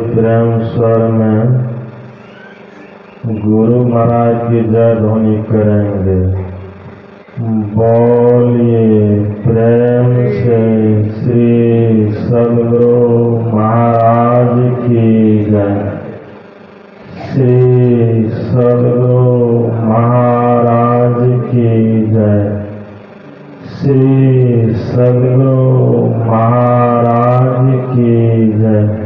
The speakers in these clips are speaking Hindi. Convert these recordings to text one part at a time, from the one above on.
प्रेम स्वर में गुरु महाराज की जय ध्वनि करेंगे। बोलिए प्रेम से श्री सद्गुरु महाराज की जय। श्री सद्गुरु महाराज की जय। श्री सद्गुरु महाराज की जय।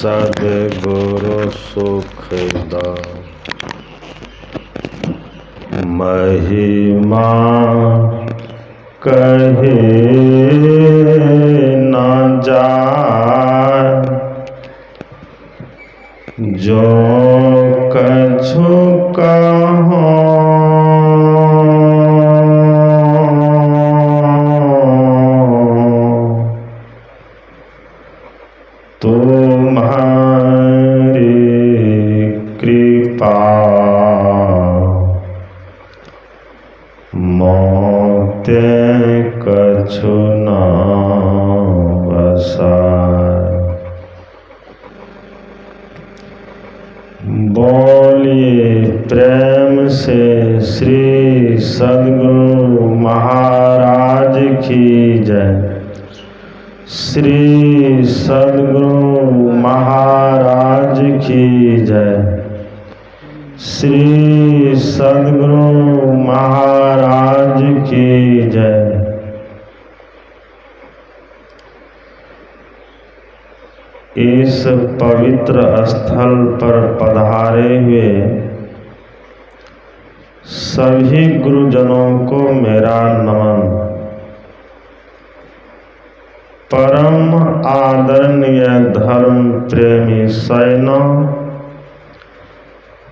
सद्गुरु सुखदास महिमा कहे न जाए, जो कछु कहो कछु न बसाए। बोलिए प्रेम से श्री सद्गुरु महाराज की जय। श्री सद्गुरु महाराज की जय। श्री सद्गुरु महाराज की जय। इस पवित्र स्थल पर पधारे हुए सभी गुरुजनों को मेरा नमन। परम आदरणीय धर्म प्रेमी सैनों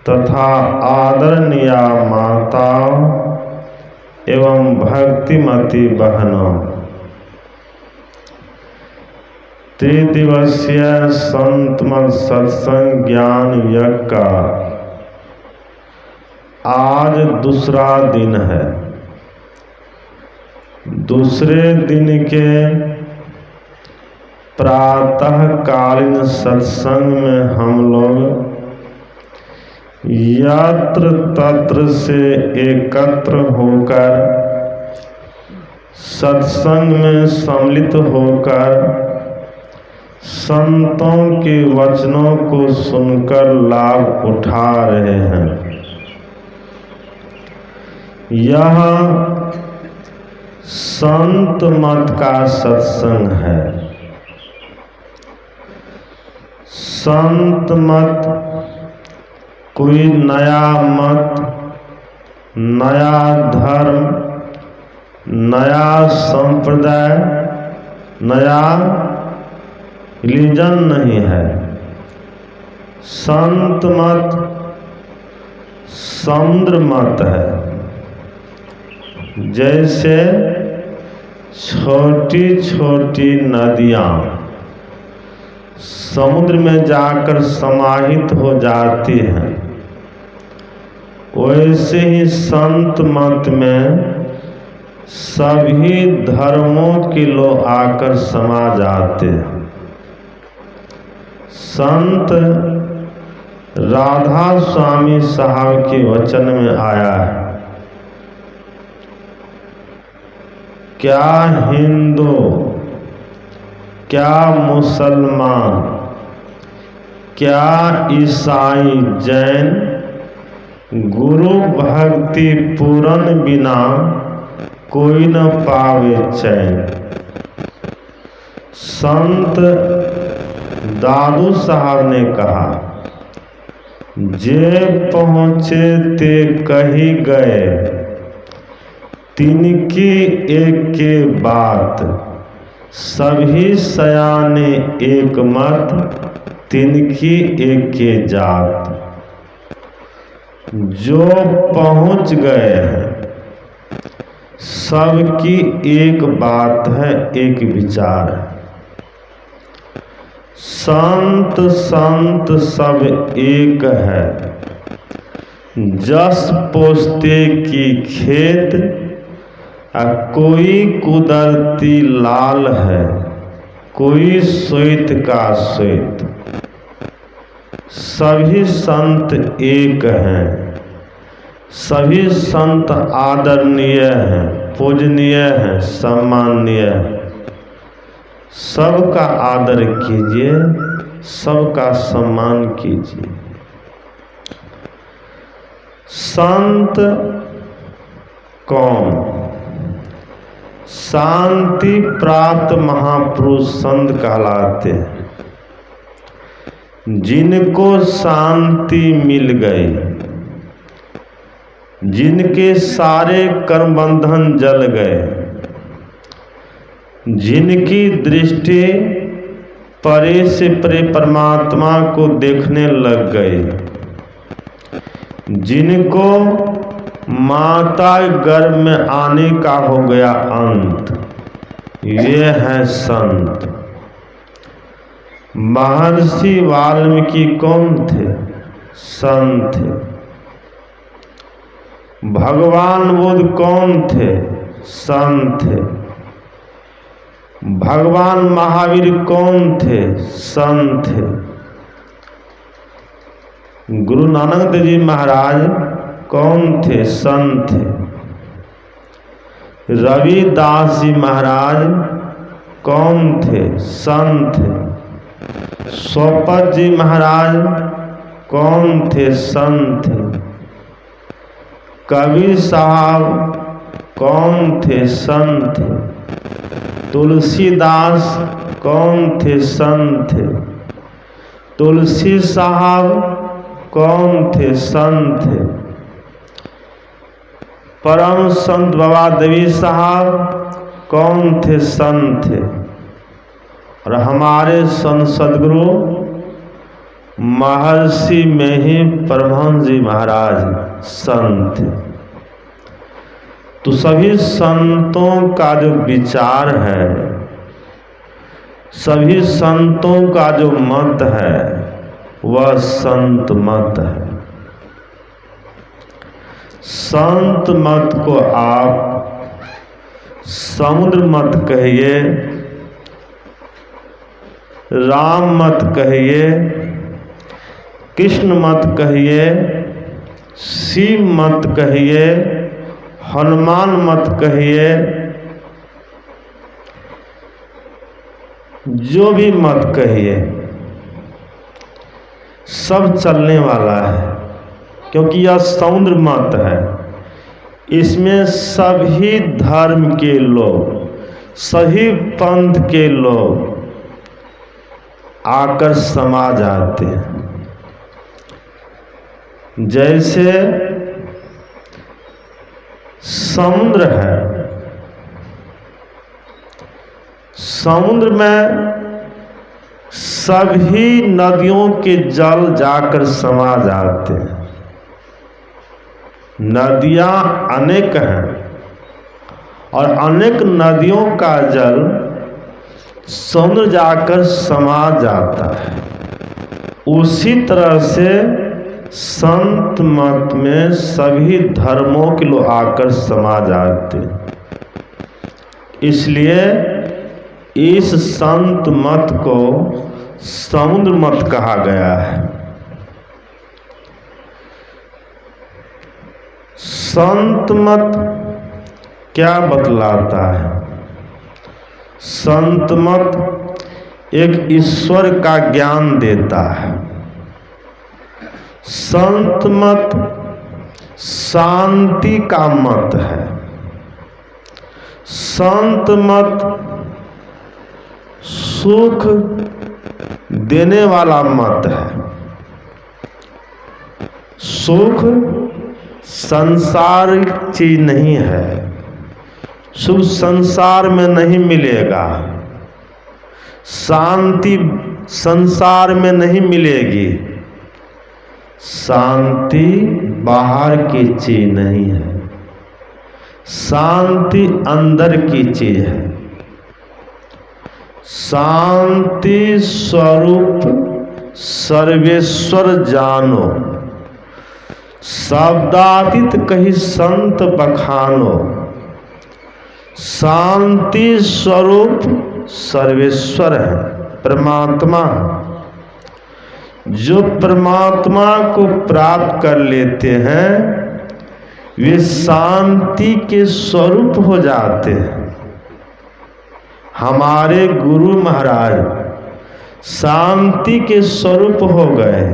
तथा आदरणीय माताओं एवं भक्तिमती बहनों, त्रिदिवसीय संतमत सत्संग ज्ञान यज्ञ का आज दूसरा दिन है। दूसरे दिन के प्रातःकालीन सत्संग में हम लोग यत्र तत्र से एकत्र होकर सत्संग में सम्मिलित होकर संतों के वचनों को सुनकर लाभ उठा रहे हैं। यह संत मत का सत्संग है। संत मत कोई नया मत, नया धर्म, नया संप्रदाय, नया रिलीजन नहीं है। संत मत समुद्र मत है। जैसे छोटी छोटी नदियाँ समुद्र में जाकर समाहित हो जाती हैं, वैसे ही संत मत में सभी धर्मों के लोग आकर समा जाते हैं। संत राधा स्वामी साहब के वचन में आया है, क्या हिंदू, क्या मुसलमान, क्या ईसाई, जैन, गुरु भक्ति पूरन बिना कोई न पावे चैन। संत दादू साहब ने कहा, जे पहुँचे ते कही गए, तिनकी एक के बात, सभी सयाने एक मत, तिनकी एक के जात। जो पहुँच गए हैं सबकी एक बात है, एक विचार है। संत संत सब एक है, जस पोस्ते की खेत, कोई कुदरती लाल है, कोई श्वेत का श्वेत। सभी संत एक हैं, सभी संत आदरणीय हैं, पूजनीय हैं, सम्माननीय हैं। सबका आदर कीजिए, सबका सम्मान कीजिए। संत कौन? शांति प्राप्त महापुरुष संत कहलाते हैं। जिनको शांति मिल गई, जिनके सारे कर्म बंधन जल गए, जिनकी दृष्टि परे से परे परमात्मा को देखने लग गई, जिनको माता गर्भ में आने का हो गया अंत, ये है संत। महर्षि वाल्मीकि कौन थे? संत थे। भगवान बुद्ध कौन थे? संत थे। भगवान महावीर कौन थे? संत थे। गुरु नानक देव जी महाराज कौन थे? संत थे। रविदास जी महाराज कौन थे? संत थे। सोपत जी महाराज कौन थे? संत थे। कबीर साहब कौन थे? संत थे। तुलसीदास कौन थे? संत थे। तुलसी साहब कौन थे? संत थे। परम संत बाबा देवी साहब कौन थे? संत थे। और हमारे संत सदगुरु महर्षि में ही परमहंस जी महाराज संत थे। तो सभी संतों का जो विचार है, सभी संतों का जो मत है, वह संत मत है। संत मत को आप समुद्र मत कहिए, राम मत कहिए, कृष्ण मत कहिए, शिव मत कहिए, हनुमान मत कहिए, जो भी मत कहिए, सब चलने वाला है, क्योंकि यह समुद्र मत है। इसमें सभी धर्म के लोग, सभी पंथ के लोग आकर समा जाते हैं। जैसे समुद्र है, समुद्र में सभी नदियों के जल जाकर समा जाते हैं। नदियां अनेक हैं और अनेक नदियों का जल समुद्र जाकर समा जाता है। उसी तरह से संत मत में सभी धर्मों के लोग आकर समा जाते हैं। इसलिए इस संत मत को समुद्र मत कहा गया है। संत मत क्या बतलाता है? संत मत एक ईश्वर का ज्ञान देता है। संत मत शांति का मत है। संत मत सुख देने वाला मत है। सुख संसारिक चीज नहीं है। सुख संसार में नहीं मिलेगा। शांति संसार में नहीं मिलेगी। शांति बाहर की चीज नहीं है। शांति अंदर की चीज है। शांति स्वरूप सर्वेश्वर जानो, शब्दातीत कही संत बखानो। शांति स्वरूप सर्वेश्वर है, परमात्मा। जो परमात्मा को प्राप्त कर लेते हैं वे शांति के स्वरूप हो जाते हैं। हमारे गुरु महाराज शांति के स्वरूप हो गए,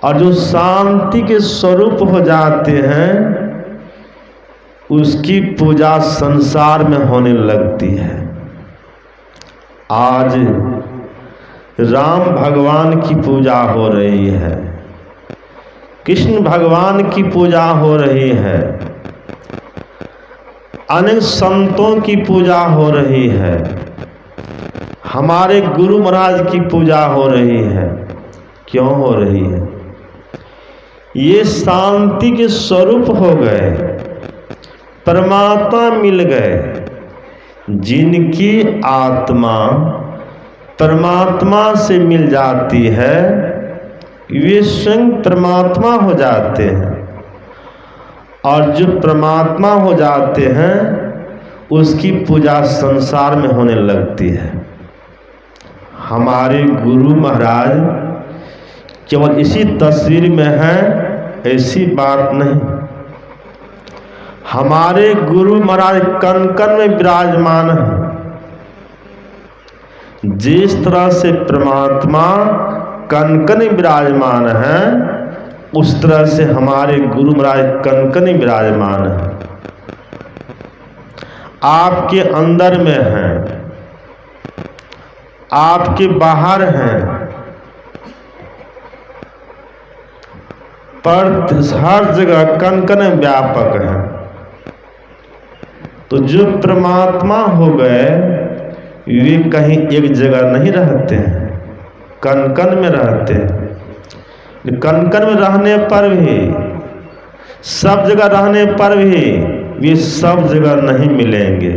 और जो शांति के स्वरूप हो जाते हैं उसकी पूजा संसार में होने लगती है। आज राम भगवान की पूजा हो रही है, कृष्ण भगवान की पूजा हो रही है, अनेक संतों की पूजा हो रही है, हमारे गुरु महाराज की पूजा हो रही है। क्यों हो रही है? ये शांति के स्वरूप हो गए, परमात्मा मिल गए। जिनकी आत्मा परमात्मा से मिल जाती है वे स्वयं परमात्मा हो जाते हैं, और जो परमात्मा हो जाते हैं उसकी पूजा संसार में होने लगती है। हमारे गुरु महाराज केवल इसी तस्वीर में है ऐसी बात नहीं। हमारे गुरु महाराज कण कण में विराजमान है। जिस तरह से परमात्मा कण कण विराजमान है उस तरह से हमारे गुरु महाराज कण कण विराजमान है। आपके अंदर में है, आपके बाहर हैं, पर हर जगह कण कण व्यापक है। तो जो परमात्मा हो गए वे कहीं एक जगह नहीं रहते हैं, कण कण में रहते हैं। कण कण में रहने पर भी, सब जगह रहने पर भी वे सब जगह नहीं मिलेंगे।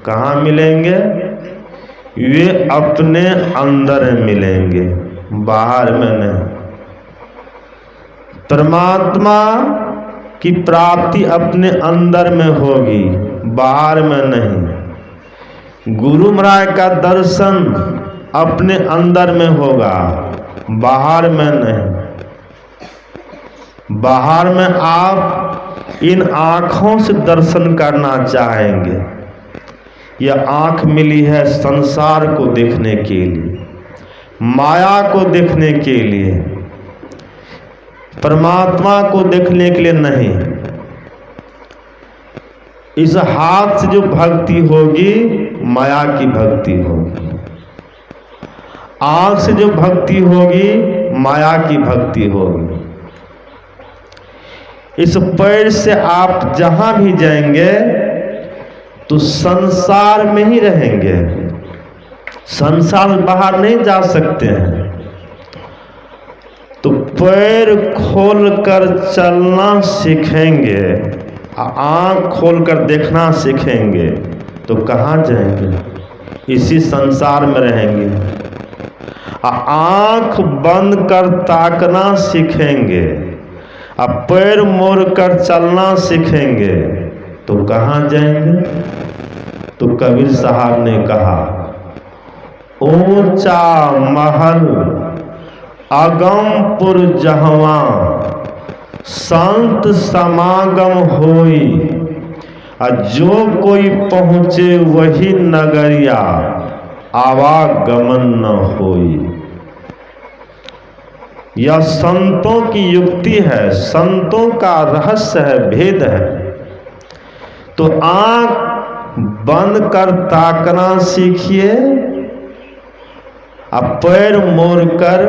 कहाँ मिलेंगे? वे अपने अंदर मिलेंगे, बाहर में नहीं। परमात्मा की प्राप्ति अपने अंदर में होगी, बाहर में नहीं। गुरु महाराज का दर्शन अपने अंदर में होगा, बाहर में नहीं। बाहर में आप इन आँखों से दर्शन करना चाहेंगे। यह आँख मिली है संसार को देखने के लिए, माया को देखने के लिए, परमात्मा को देखने के लिए नहीं। इस हाथ से जो भक्ति होगी माया की भक्ति होगी, आँख से जो भक्ति होगी माया की भक्ति होगी। इस पैर से आप जहां भी जाएंगे तो संसार में ही रहेंगे, संसार बाहर नहीं जा सकते हैं। तो पैर खोलकर चलना सीखेंगे, आँख खोलकर देखना सीखेंगे तो कहाँ जाएंगे? इसी संसार में रहेंगे। आँख बंद कर ताकना सीखेंगे, अब पैर मोड़ कर चलना सीखेंगे तो कहाँ जाएंगे? तो कबीर साहब ने कहा, ऊंचा महल अगमपुर जहवा, संत समागम होई, जो कोई पहुँचे वही नगरिया, आवागमन न होई। यह संतों की युक्ति है, संतों का रहस्य है, भेद है। तो आंख बंद कर ताकना सीखिए, अब पैर मोड़कर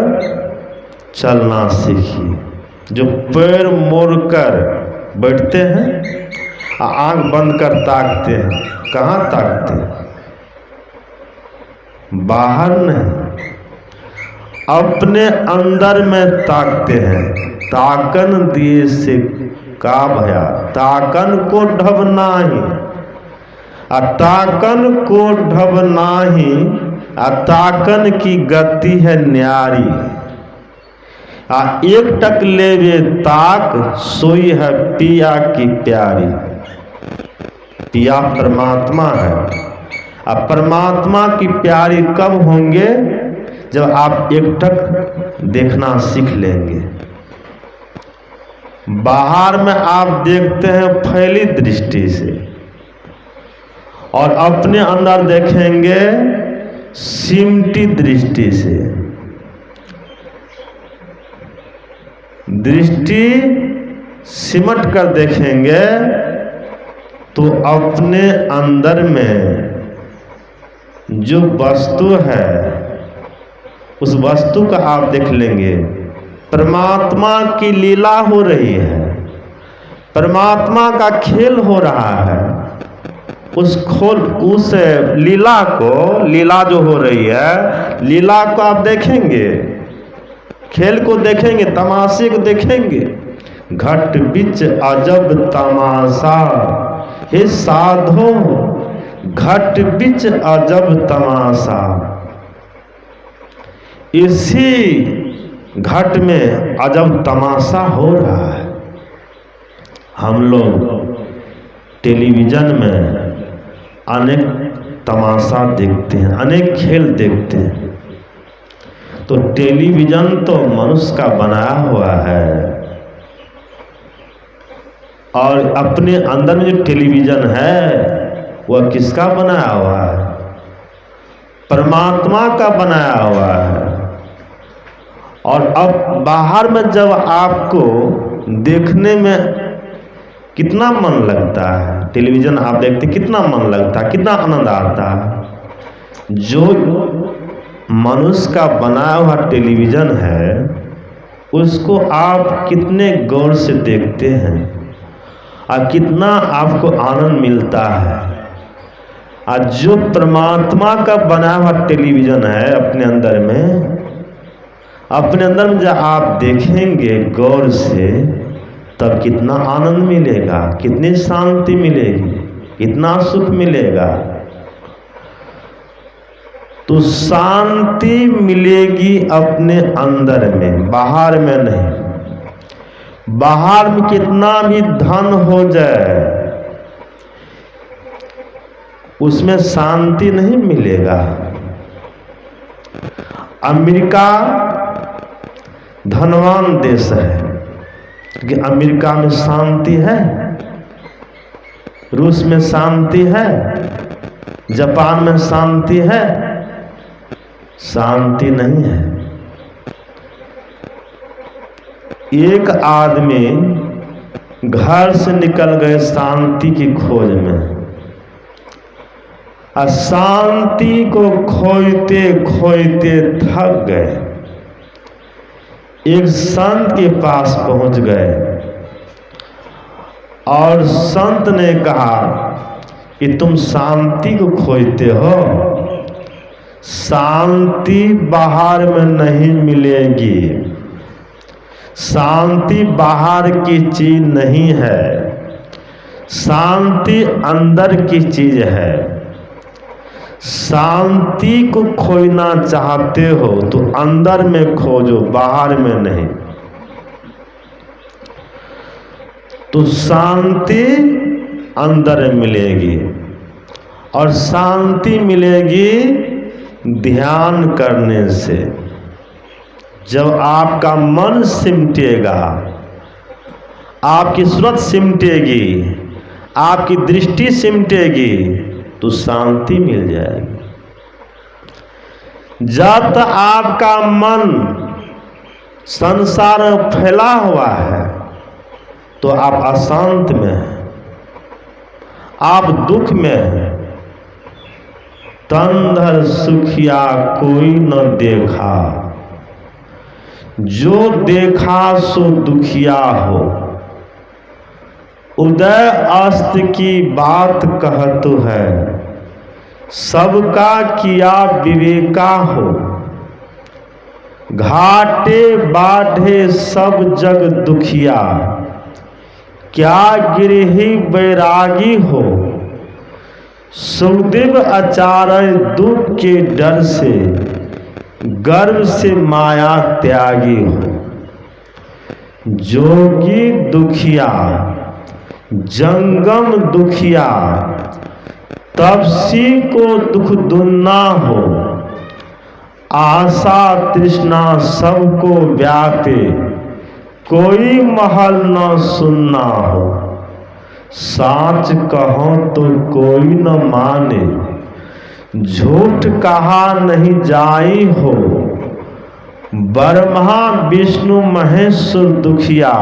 चलना सीखिए। जो पैर मोड़कर बैठते हैं, आंख बंद कर ताकते हैं, कहाँ ताकते हैं? बाहर नहीं, अपने अंदर में ताकते हैं। ताकन दिए से का भया, ताकन को ढब नाही, ताकन को ढब नाही, ताकन की गति है न्यारी। एक टक लेवे ताक, सोई है पिया की प्यारी। पिया परमात्मा है। अब परमात्मा की प्यारी कब होंगे? जब आप एकटक देखना सीख लेंगे। बाहर में आप देखते हैं फैली दृष्टि से, और अपने अंदर देखेंगे सिमटी दृष्टि से। दृष्टि सिमट कर देखेंगे तो अपने अंदर में जो वस्तु है उस वस्तु का आप देख लेंगे। परमात्मा की लीला हो रही है, परमात्मा का खेल हो रहा है। उस लीला को, लीला जो हो रही है, लीला को आप देखेंगे, खेल को देखेंगे, तमाशे को देखेंगे। घट बिच अजब तमाशा, हे साधो घट बिच अजब तमाशा। इसी घट में अजब तमाशा हो रहा है। हम लोग टेलीविजन में अनेक तमाशा देखते हैं, अनेक खेल देखते हैं। तो टेलीविजन तो मनुष्य का बनाया हुआ है, और अपने अंदर में जो टेलीविजन है वह किसका बनाया हुआ है? परमात्मा का बनाया हुआ है। और अब बाहर में जब आपको देखने में कितना मन लगता है, टेलीविजन आप देखते कितना मन लगता है, कितना आनंद आता है। जो मनुष्य का बनाया हुआ टेलीविजन है उसको आप कितने गौर से देखते हैं और कितना आपको आनंद मिलता है। और जो परमात्मा का बनाया हुआ टेलीविजन है अपने अंदर में जब आप देखेंगे गौर से, तब कितना आनंद मिलेगा, कितनी शांति मिलेगी, कितना सुख मिलेगा। तो शांति मिलेगी अपने अंदर में, बाहर में नहीं। बाहर में कितना भी धन हो जाए उसमें शांति नहीं मिलेगा। अमेरिका धनवान देश है, क्योंकि अमेरिका में शांति है, रूस में शांति है, जापान में शांति है, शांति नहीं है। एक आदमी घर से निकल गए शांति की खोज में, अशांति को खोजते खोजते थक गए। एक संत के पास पहुंच गए और संत ने कहा कि तुम शांति को खोजते हो, शांति बाहर में नहीं मिलेगी, शांति बाहर की चीज नहीं है, शांति अंदर की चीज है। शांति को खोजना चाहते हो तो अंदर में खोजो, बाहर में नहीं। तो शांति अंदर मिलेगी और शांति मिलेगी ध्यान करने से। जब आपका मन सिमटेगा, आपकी सूरत सिमटेगी, आपकी दृष्टि सिमटेगी, तो शांति मिल जाएगी। जब तक आपका मन संसार में फैला हुआ है तो आप अशांत में हैं, आप दुख में हैं। तन धर सुखिया कोई न देखा, जो देखा सो दुखिया हो। उदय अस्त की बात कहत है, सबका किया विवेका हो। घाटे बाढ़े सब जग दुखिया, क्या गिरही बैरागी हो। सुखदेव आचार्य दुख के डर से गर्व से माया त्यागी हो। जोगी दुखिया जंगम दुखिया, तपसी को दुख दुन्ना हो। आशा तृष्णा सबको व्यापे, कोई महल न सुनना हो। साच कहो तो कोई न माने, झूठ कहा नहीं जाई हो। ब्रह्मा विष्णु महेश्वर दुखिया,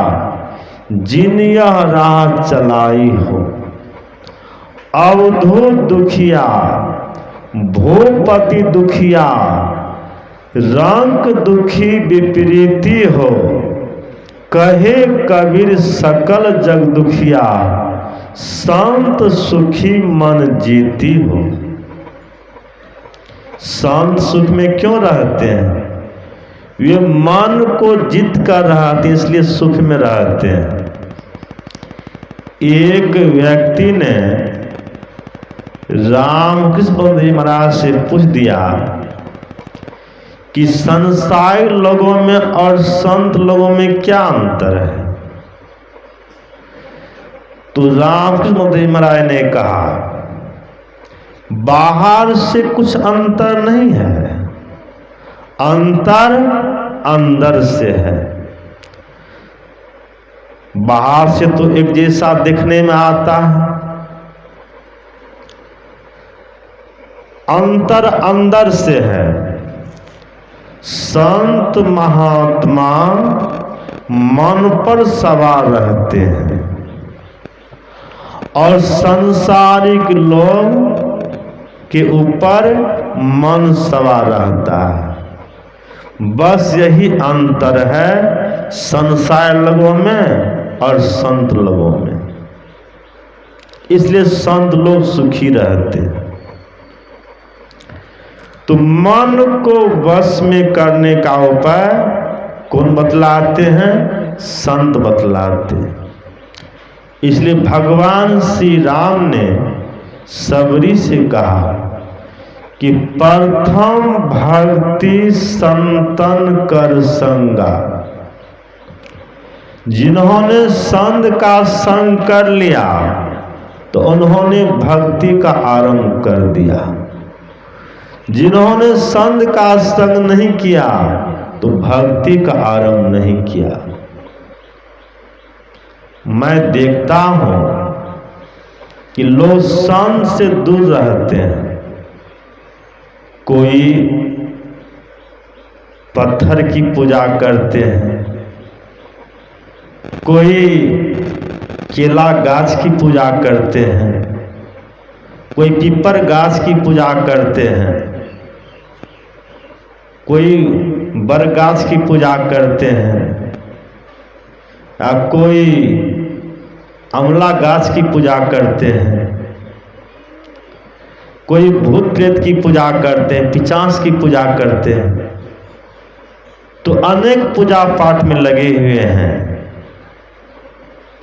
जिन यह राह चलाई हो। अवधूत दुखिया भूपति दुखिया, रंक दुखी विपरीती हो। कहे कबीर सकल जग दुखिया, संत सुखी मन जीती हो। संत सुख में क्यों रहते हैं? वे मन को जीत कर रहते हैं, इसलिए सुख में रहते हैं। एक व्यक्ति ने रामकृष्ण जी महाराज से पूछ दिया कि संसारी लोगों में और संत लोगों में क्या अंतर है? तो रामकृष्ण जी महाराज ने कहा, बाहर से कुछ अंतर नहीं है, अंतर अंदर से है। बाहर से तो एक जैसा दिखने में आता है, अंतर अंदर से है। संत महात्मा मन पर सवार रहते हैं और संसारिक लोग के ऊपर मन सवार रहता है। बस यही अंतर है संसार लोगों में और संत लोगों में। इसलिए संत लोग सुखी रहते हैं। तो मन को वश में करने का उपाय कौन बतलाते हैं? संत बतलाते हैं। इसलिए भगवान श्री राम ने सबरी से कहा कि प्रथम भक्ति संतन कर संगा। जिन्होंने संत का संग कर लिया तो उन्होंने भक्ति का आरंभ कर दिया। जिन्होंने संत का संग नहीं किया तो भक्ति का आरंभ नहीं किया। मैं देखता हूं कि लोग संत से दूर रहते हैं। कोई पत्थर की पूजा करते हैं, कोई केला गाछ की पूजा करते हैं, कोई पीपर गाछ की पूजा करते हैं, कोई बर गाछ की पूजा करते हैं, या कोई अमला गाछ की पूजा करते हैं, कोई भूत प्रेत की पूजा करते हैं, पिचास की पूजा करते हैं। तो अनेक पूजा पाठ में लगे हुए हैं।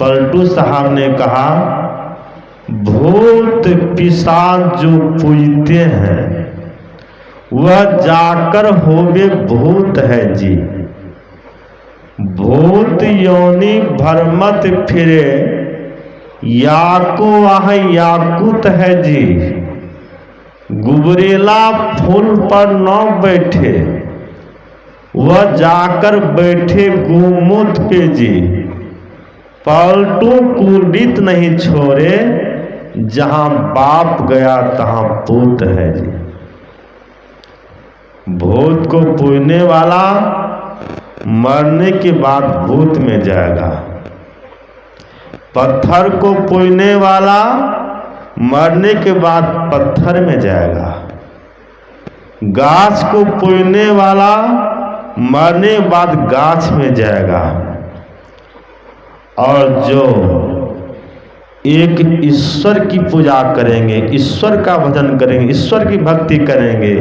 पलटू साहब ने कहा, भूत पिशाच जो पूजते हैं वह जाकर होवे भूत है जी। भूत योनि भरमत फिरे, याको वह याकुत है जी। गुबरेला फूल पर न बैठे, वह जाकर बैठे गोमूत्र पे जी। पलटू कुलीत नहीं छोड़े, जहां बाप गया तहां पूत है जी। भूत को पूजने वाला मरने के बाद भूत में जाएगा। पत्थर को पूजने वाला मरने के बाद पत्थर में जाएगा। गाछ को पूजने वाला मरने के बाद गाछ में जाएगा। और जो एक ईश्वर की पूजा करेंगे, ईश्वर का भजन करेंगे, ईश्वर की भक्ति करेंगे,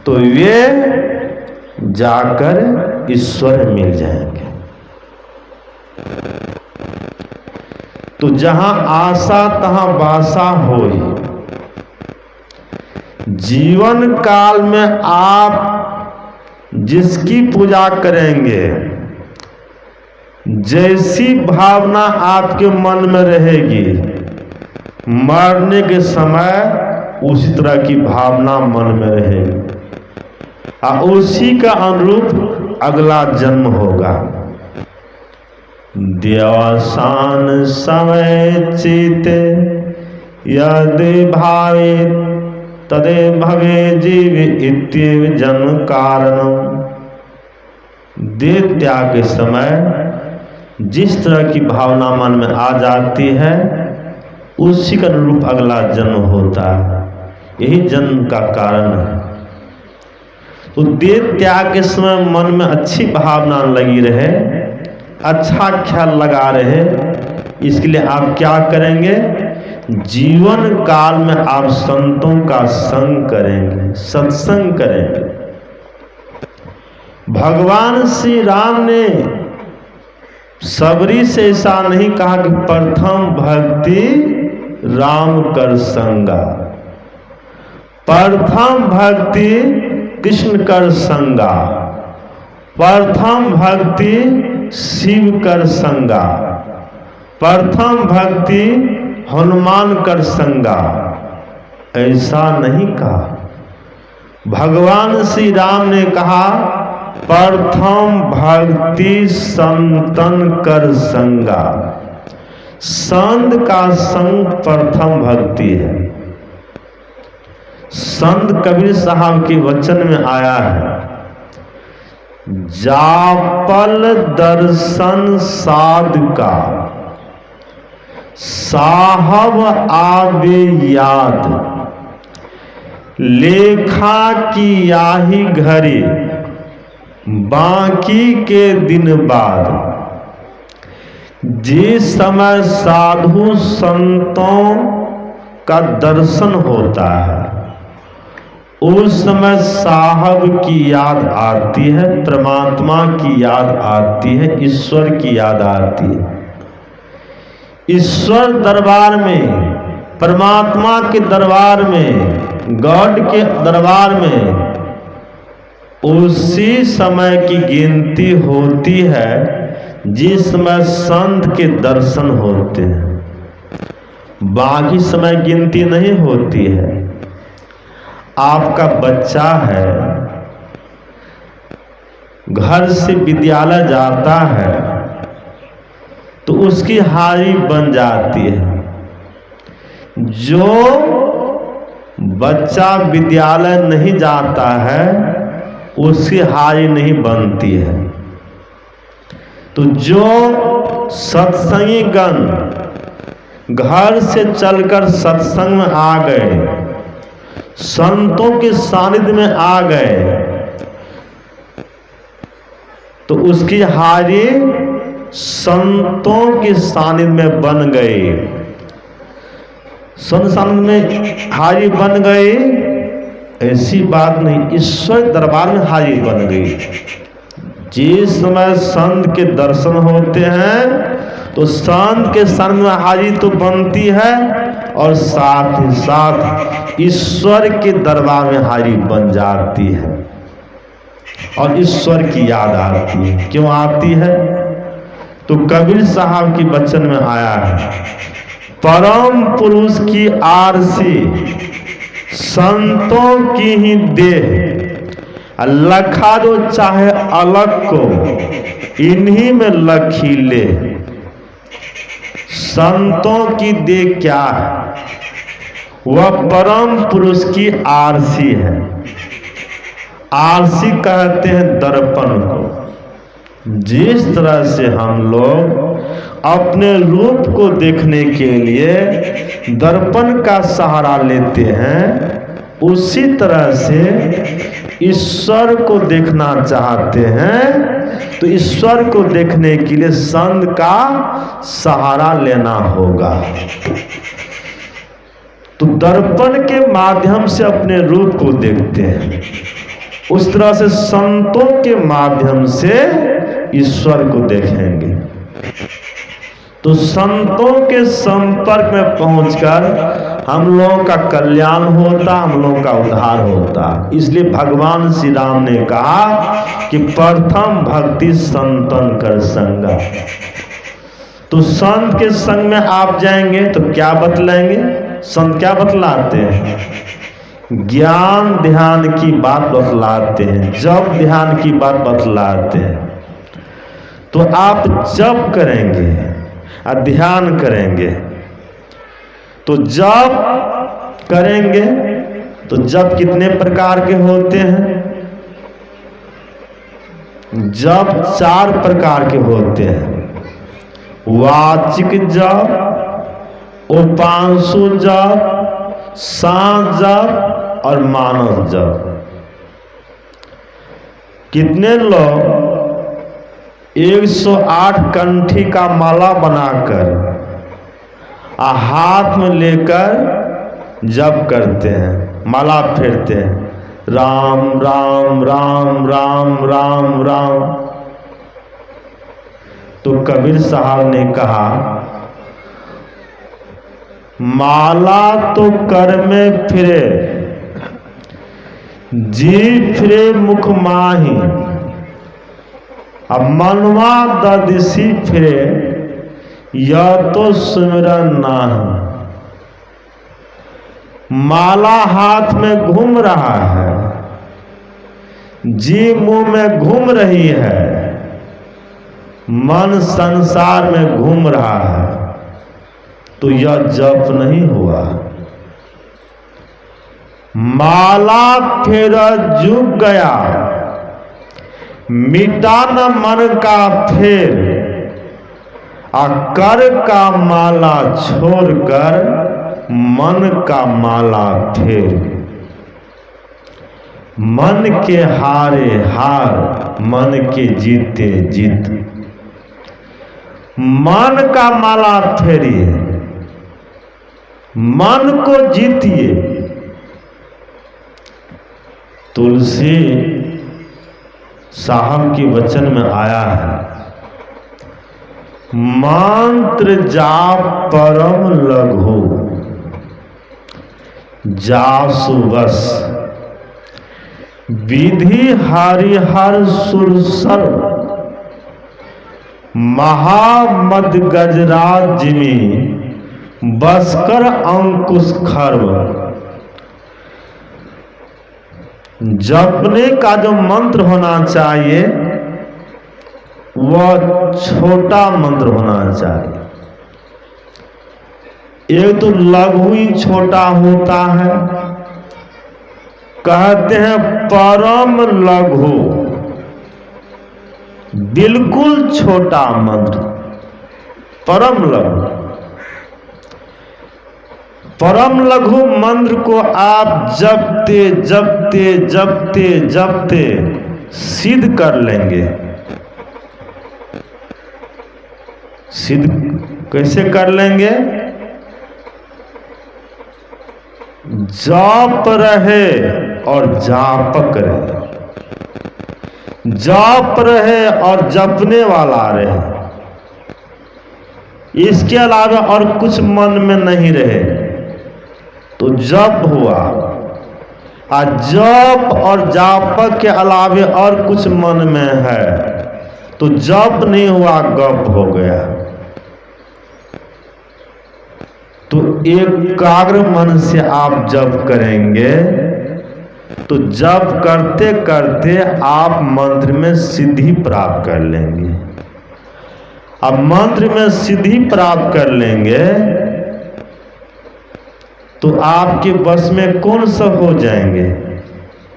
तो वे जाकर ईश्वर मिल जाएंगे। तो जहां आशा तहां बासा होई। जीवन काल में आप जिसकी पूजा करेंगे, जैसी भावना आपके मन में रहेगी, मरने के समय उसी तरह की भावना मन में रहेगी और उसी का अनुरूप अगला जन्म होगा। देवसान समय चिते यदि भावे तदे भवे जीव इत्येव जन्म कारण। देह त्याग के समय जिस तरह की भावना मन में आ जाती है, उसी का अनुरूप अगला जन्म होता है। यही जन्म का कारण है। तो देह त्याग के समय मन में अच्छी भावना लगी रहे, अच्छा ख्याल लगा रहे, इसके लिए आप क्या करेंगे? जीवन काल में आप संतों का संग करेंगे, सत्संग करेंगे। भगवान श्री राम ने सबरी से ऐसा नहीं कहा कि प्रथम भक्ति राम कर संगा, प्रथम भक्ति कृष्ण कर संगा, प्रथम भक्ति शिव कर संगा, प्रथम भक्ति हनुमान कर संगा, ऐसा नहीं कहा। भगवान श्री राम ने कहा प्रथम भक्ति संतन कर संगा। संत का संग प्रथम भक्ति है। संत कबीर साहब के वचन में आया है, जापल दर्शन साध का साहब आवे याद, लेखा की याही घड़ी बाकी के दिन बाद। जिस समय साधु संतों का दर्शन होता है, उस समय साहब की याद आती है, परमात्मा की याद आती है, ईश्वर की याद आती है। ईश्वर दरबार में, परमात्मा के दरबार में, गॉड के दरबार में उसी समय की गिनती होती है जिस समय संत के दर्शन होते हैं। बाकी समय गिनती नहीं होती है। आपका बच्चा है, घर से विद्यालय जाता है तो उसकी हारी बन जाती है। जो बच्चा विद्यालय नहीं जाता है उसकी हारी नहीं बनती है। तो जो सत्संगी गण घर से चलकर सत्संग में आ गए, संतों के सानिध्य में आ गए, तो उसकी हारी संतों के सानिध्य में बन गई। संत सानिध्य में हारी बन गई, ऐसी बात नहीं, ईश्वर दरबार में हारी बन गई। जिस समय संत के दर्शन होते हैं तो संत के सानिध्य में हारी तो बनती है और साथ ही साथ ईश्वर के दरबार में हारी बन जाती है और ईश्वर की याद आती है। क्यों आती है? तो कबीर साहब की वचन में आया है, परम पुरुष की आरसी, संतों की ही देह, लखा दो चाहे अलग को, इन्हीं में लखीले। संतों की देह क्या है? वह परम पुरुष की आरसी है। आरसी कहते हैं दर्पण को। जिस तरह से हम लोग अपने रूप को देखने के लिए दर्पण का सहारा लेते हैं, उसी तरह से ईश्वर को देखना चाहते हैं तो ईश्वर को देखने के लिए संत का सहारा लेना होगा। तो दर्पण के माध्यम से अपने रूप को देखते हैं, उस तरह से संतों के माध्यम से ईश्वर को देखेंगे। तो संतों के संपर्क में पहुंचकर हम लोगों का कल्याण होता, हम लोगों का उद्धार होता। इसलिए भगवान श्री राम ने कहा कि प्रथम भक्ति संतन कर संगा। तो संत के संग में आप जाएंगे तो क्या बतलाएंगे? संत क्या बतलाते हैं? ज्ञान ध्यान की बात बतलाते हैं, जप ध्यान की बात बतलाते हैं। तो आप जप करेंगे और ध्यान करेंगे, तो जप करेंगे तो जप कितने प्रकार के होते हैं? जप 4 प्रकार के होते हैं। वाचिक जप, उपांशु जप, सांस जप और मानस जप। कितने लोग 108 कंठी का माला बनाकर हाथ में लेकर जप करते हैं, माला फेरते हैं, राम राम राम राम राम राम। तो कबीर साहब ने कहा, माला तो कर में फिरे, जी फिरे मुख माही, अब मनवा ददिसी फिरे, यह तो सुमिरन नाही। माला हाथ में घूम रहा है, जी मुंह में घूम रही है, मन संसार में घूम रहा है, तो यह जप नहीं हुआ। माला फिर जुग गया, मिटा न मन का फेर, कर का माला छोड़कर मन का माला फेर। मन के हारे हार, मन के जीते जीत। मन का माला फेरिए, मन को जीतिए। तुलसी साहब के वचन में आया है, मंत्र जाप परम लघु, जासु बस, विधि हरिहर सुरसर, महामद गजराज जिमी, बसकर अंकुश खर्व। जपने का जो मंत्र होना चाहिए वह छोटा मंत्र होना चाहिए। एक तो लघु ही छोटा होता है, कहते हैं परम लघु, बिल्कुल छोटा मंत्र, परम लघु। परम लघु मंत्र को आप जपते जपते जपते जपते सिद्ध कर लेंगे। सिद्ध कैसे कर लेंगे? जाप रहे और जापक रहे, जाप रहे और जपने वाला रहे, इसके अलावा और कुछ मन में नहीं रहे तो जप हुआ। और जप और जापक के अलावे और कुछ मन में है तो जप नहीं हुआ, गप हो गया। एकाग्र मन से आप जप करेंगे तो जप करते करते आप मंत्र में सिद्धि प्राप्त कर लेंगे। अब मंत्र में सिद्धि प्राप्त कर लेंगे तो आपके बस में कौन सब हो जाएंगे?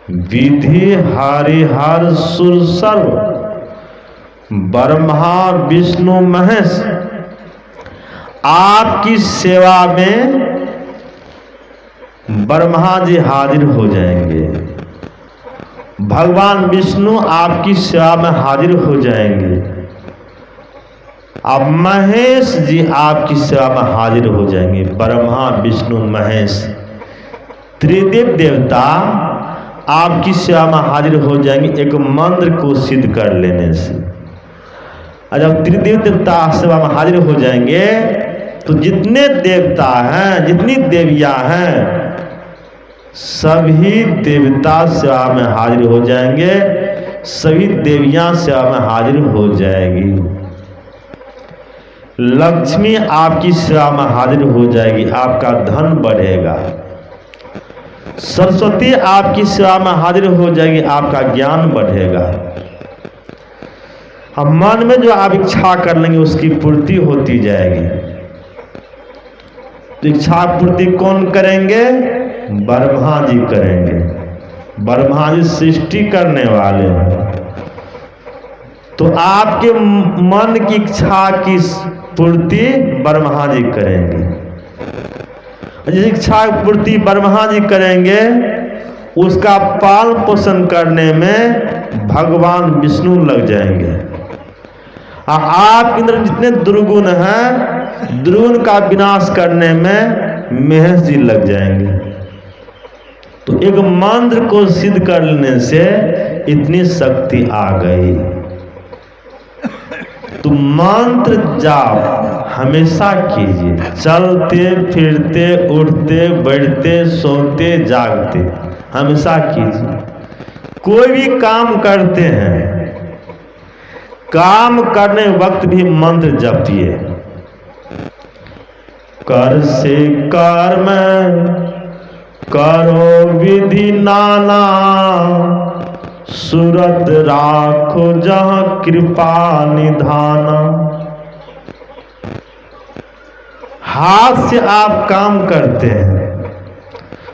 विधि हरिहर सुर सर्व, ब्रह्मा विष्णु महेश आपकी सेवा में ब्रह्मा जी हाजिर हो जाएंगे, भगवान विष्णु आपकी सेवा में हाजिर हो जाएंगे, अब महेश जी आपकी सेवा में हाजिर हो जाएंगे। ब्रह्मा विष्णु महेश त्रिदेव देवता आपकी सेवा में हाजिर हो जाएंगे एक मंत्र को सिद्ध कर लेने से। और जब त्रिदेव देवता सेवा में हाजिर हो जाएंगे तो जितने देवता हैं, जितनी देवियां हैं, सभी देवता सेवा में हाजिर हो जाएंगे, सभी देवियां सेवा में हाजिर हो जाएगी। लक्ष्मी आपकी सेवा में हाजिर हो जाएगी, आपका धन बढ़ेगा। सरस्वती आपकी सेवा में हाजिर हो जाएगी, आपका ज्ञान बढ़ेगा। अब मन में जो आप इच्छा कर लेंगे उसकी पूर्ति होती जाएगी। तो इच्छा पूर्ति कौन करेंगे? ब्रह्मा जी करेंगे। ब्रह्मा जी सृष्टि करने वाले हैं। तो आपके मन की इच्छा की पूर्ति ब्रह्मा जी करेंगे। जिस इच्छा की पूर्ति ब्रह्मा जी करेंगे उसका पालन पोषण करने में भगवान विष्णु लग जाएंगे। आपके अंदर जितने दुर्गुण हैं, दुर्गुण का विनाश करने में महेश जी लग जाएंगे। तो एक मंत्र को सिद्ध करने से इतनी शक्ति आ गई। तो मंत्र जाप हमेशा कीजिए, चलते फिरते उठते बैठते सोते जागते हमेशा कीजिए। कोई भी काम करते हैं, काम करने वक्त भी मंत्र जपिए। कर से कर्म करो विधि नाना, सूरत राखो जहाँ कृपा निधाना। हाथ से आप काम करते हैं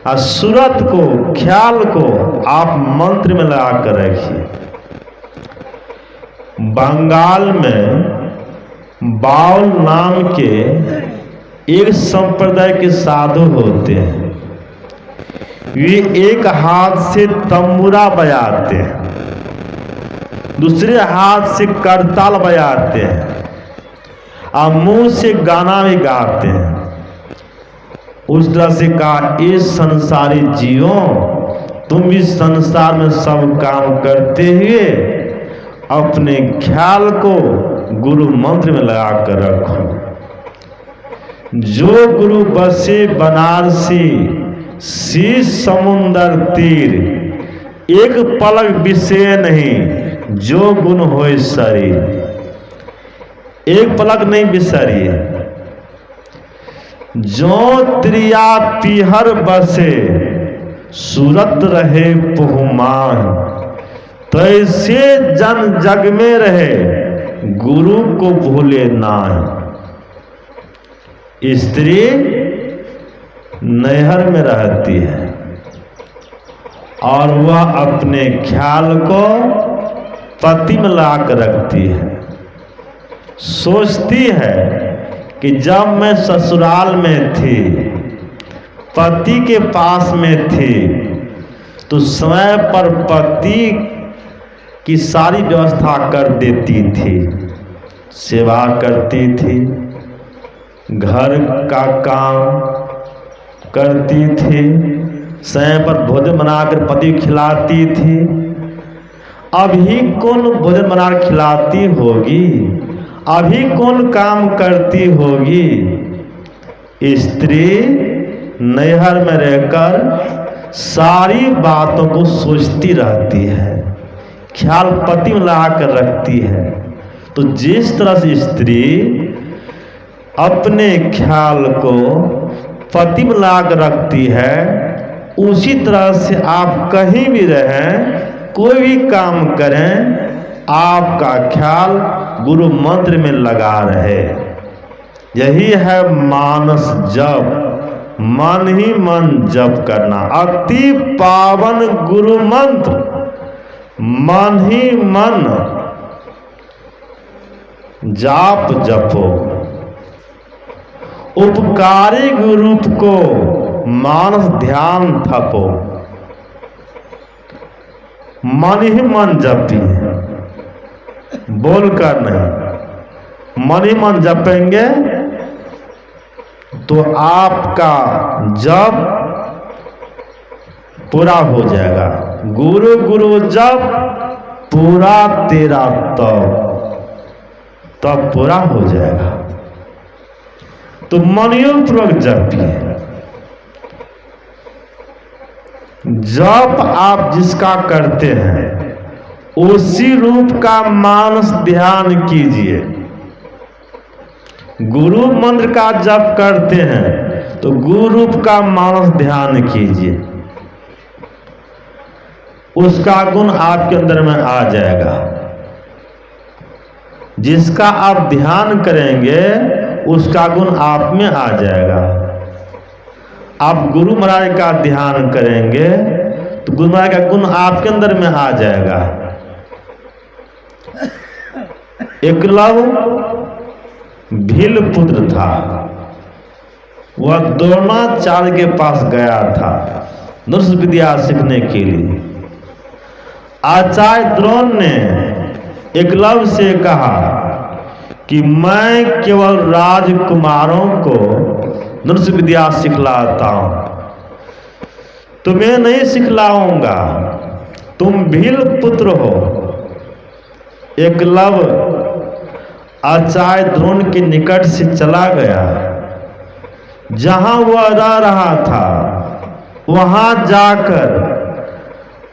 और सूरत को, ख्याल को आप मंत्र में लगा कर रखिए। बंगाल में बाउल नाम के एक संप्रदाय के साधु होते हैं। वे एक हाथ से तंबूरा बजाते हैं, दूसरे हाथ से करताल बजाते हैं और मुंह से गाना भी गाते हैं। उस तरह से कहा, इस संसारी जीवों, तुम भी संसार में सब काम करते हुए अपने ख्याल को गुरु मंत्र में लगा कर रखो। जो गुरु बसे बनारसी शीश समुंदर तीर, एक पलक विषय नहीं जो गुण होए शरीर। एक पलक नहीं बिसरिए। जो त्रिया पीहर बसे सूरत रहे पुहमान, तैसे जन जग में रहे गुरु को भूले नाहि। स्त्री नैहर में रहती है और वह अपने ख्याल को पति में ला कर रखती है। सोचती है कि जब मैं ससुराल में थी, पति के पास में थी, तो समय पर पति की सारी व्यवस्था कर देती थी, सेवा करती थी, घर का काम करती थी, समय पर भोजन बनाकर पति खिलाती थी। अभी कौन भोजन बनाकर खिलाती होगी? अभी कौन काम करती होगी? स्त्री नैहर में रहकर सारी बातों को सोचती रहती है, ख्याल पति में लगा कर रखती है। तो जिस तरह से स्त्री अपने ख्याल को प्रतिम लाग रखती है, उसी तरह से आप कहीं भी रहें, कोई भी काम करें, आपका ख्याल गुरु मंत्र में लगा रहे। यही है मानस जप, मन ही मन जप करना। अति पावन गुरु मंत्र, मन ही मन जाप जपो। उपकारी गुरु को मानस ध्यान थपो। मन ही मन जपिए, बोल कर नहीं। मन ही मन जपेंगे तो आपका जप पूरा हो जाएगा। गुरु गुरु जप पूरा तेरा तब पूरा हो जाएगा। तो मनयोग पूर्वक जपिए। जप आप जिसका करते हैं उसी रूप का मानस ध्यान कीजिए। गुरु मंत्र का जप करते हैं तो गुरु रूप का मानस ध्यान कीजिए, उसका गुण आपके अंदर में आ जाएगा। जिसका आप ध्यान करेंगे उसका गुण आप में आ जाएगा। आप गुरु महाराज का ध्यान करेंगे तो गुरु महाराज का गुण आपके अंदर में आ जाएगा। एकलव्य भील पुत्र था, वह द्रोणाचार्य के पास गया था धनुष विद्या सीखने के लिए। आचार्य द्रोण ने एकलव्य से कहा कि मैं केवल राजकुमारों को धनुष विद्या सिखलाता हूं, तुम्हें नहीं सिखलाऊंगा, तुम भील पुत्र हो। एकलव्य आचार्य द्रोण के निकट से चला गया। जहां वह रह रहा था वहां जाकर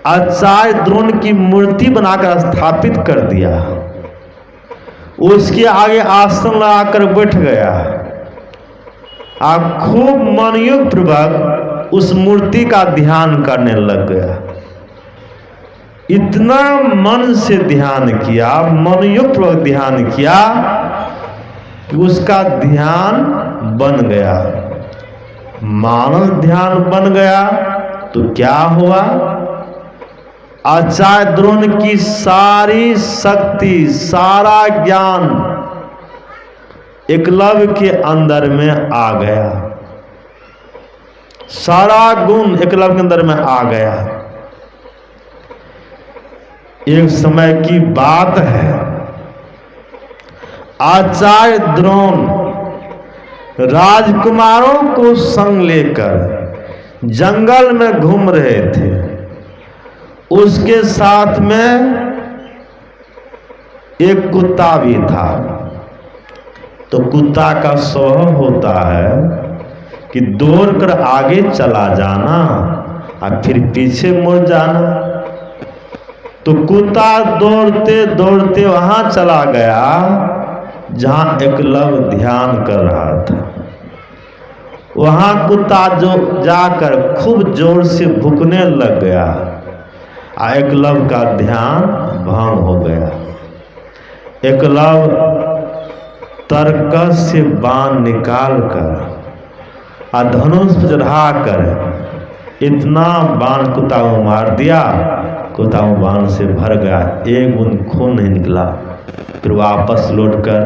आचार्य द्रोण की मूर्ति बनाकर स्थापित कर दिया। उसके आगे आसन लगाकर बैठ गया। आप खूब मनयोग पूर्वक उस मूर्ति का ध्यान करने लग गया। इतना मन से ध्यान किया, मनयोग पूर्वक ध्यान किया कि उसका ध्यान बन गया। मानस ध्यान बन गया तो क्या हुआ? आचार्य द्रोण की सारी शक्ति, सारा ज्ञान एकलव्य के अंदर में आ गया। सारा गुण एकलव्य के अंदर में आ गया। एक समय की बात है, आचार्य द्रोण राजकुमारों को संग लेकर जंगल में घूम रहे थे। उसके साथ में एक कुत्ता भी था। तो कुत्ता का स्वभाव होता है कि दौड़कर आगे चला जाना और फिर पीछे मुड़ जाना। तो कुत्ता दौड़ते दौड़ते वहां चला गया जहां एकलव्य ध्यान कर रहा था। वहां कुत्ता जो जाकर खूब जोर से भूकने लग गया। एकलव्य का ध्यान भंग हो गया। एकलव्य तरकस से बाण निकाल कर धनुष पर चढ़ाकर इतना बाण कुत्ता को मार दिया, कुत्ता बाण से भर गया, एक बूंद खून नहीं निकला। फिर वापस लौटकर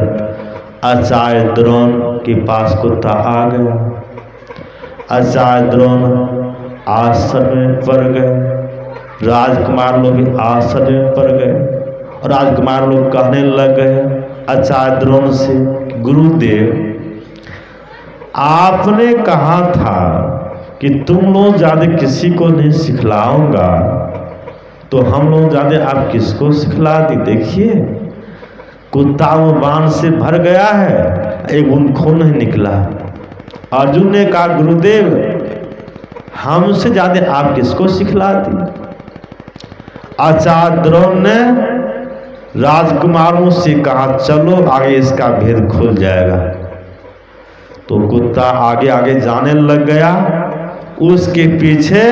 आचार्य द्रोण के पास कुत्ता आ गया। आचार्य द्रोण आश्चर्य में पड़ गए। राजकुमार लोग भी आश्चर्य में पड़ गए और राजकुमार लोग कहने लग गए आचार्य द्रोण से, गुरुदेव आपने कहा था कि तुम लोग ज्यादा किसी को नहीं सिखलाऊंगा, तो हम लोग ज्यादा आप किसको सिखला दी? देखिए कुत्ता वो बाण से भर गया है, एक बूंद खून नहीं निकला। अर्जुन ने कहा गुरुदेव हमसे ज्यादा आप किसको सिखला दी? आचार्य द्रोण ने राजकुमारों से कहा चलो आगे इसका भेद खुल जाएगा। तो कुत्ता आगे आगे जाने लग गया। उसके पीछे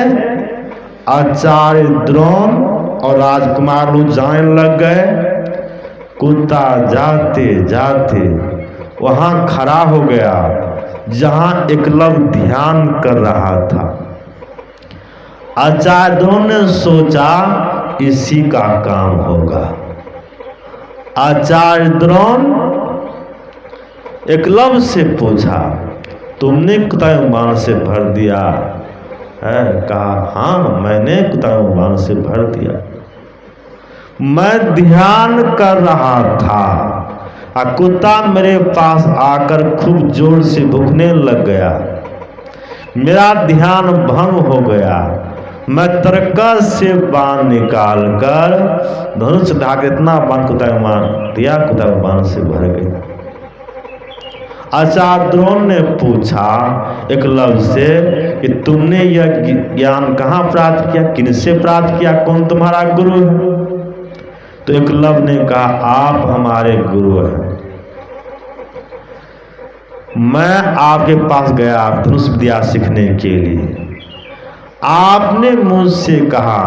आचार्य द्रोण और राजकुमार लोग जाने लग गए। कुत्ता जाते जाते वहां खड़ा हो गया जहां एकलव्य ध्यान कर रहा था। आचार्य द्रोण ने सोचा इसी का काम होगा। आचार्य द्रोण एकलव्य से पूछा, तुमने कुत्ता बाण से भर दिया है? कहा, हाँ मैंने कुत्ता बाण से भर दिया। मैं ध्यान कर रहा था और कुत्ता मेरे पास आकर खूब जोर से भूखने लग गया। मेरा ध्यान भंग हो गया। मैं तरकस से बाण निकाल कर धनुष धागे इतना बाण कुत्ता को मार दिया, कुत्ता बाण से भर गया। आचार्य द्रोण ने पूछा एकलव्य से कि तुमने यह ज्ञान कहाँ प्राप्त किया, किनसे प्राप्त किया, कौन तुम्हारा गुरु है? तो एकलव्य ने कहा, आप हमारे गुरु हैं। मैं आपके पास गया धनुष विद्या सीखने के लिए। आपने मुझसे कहा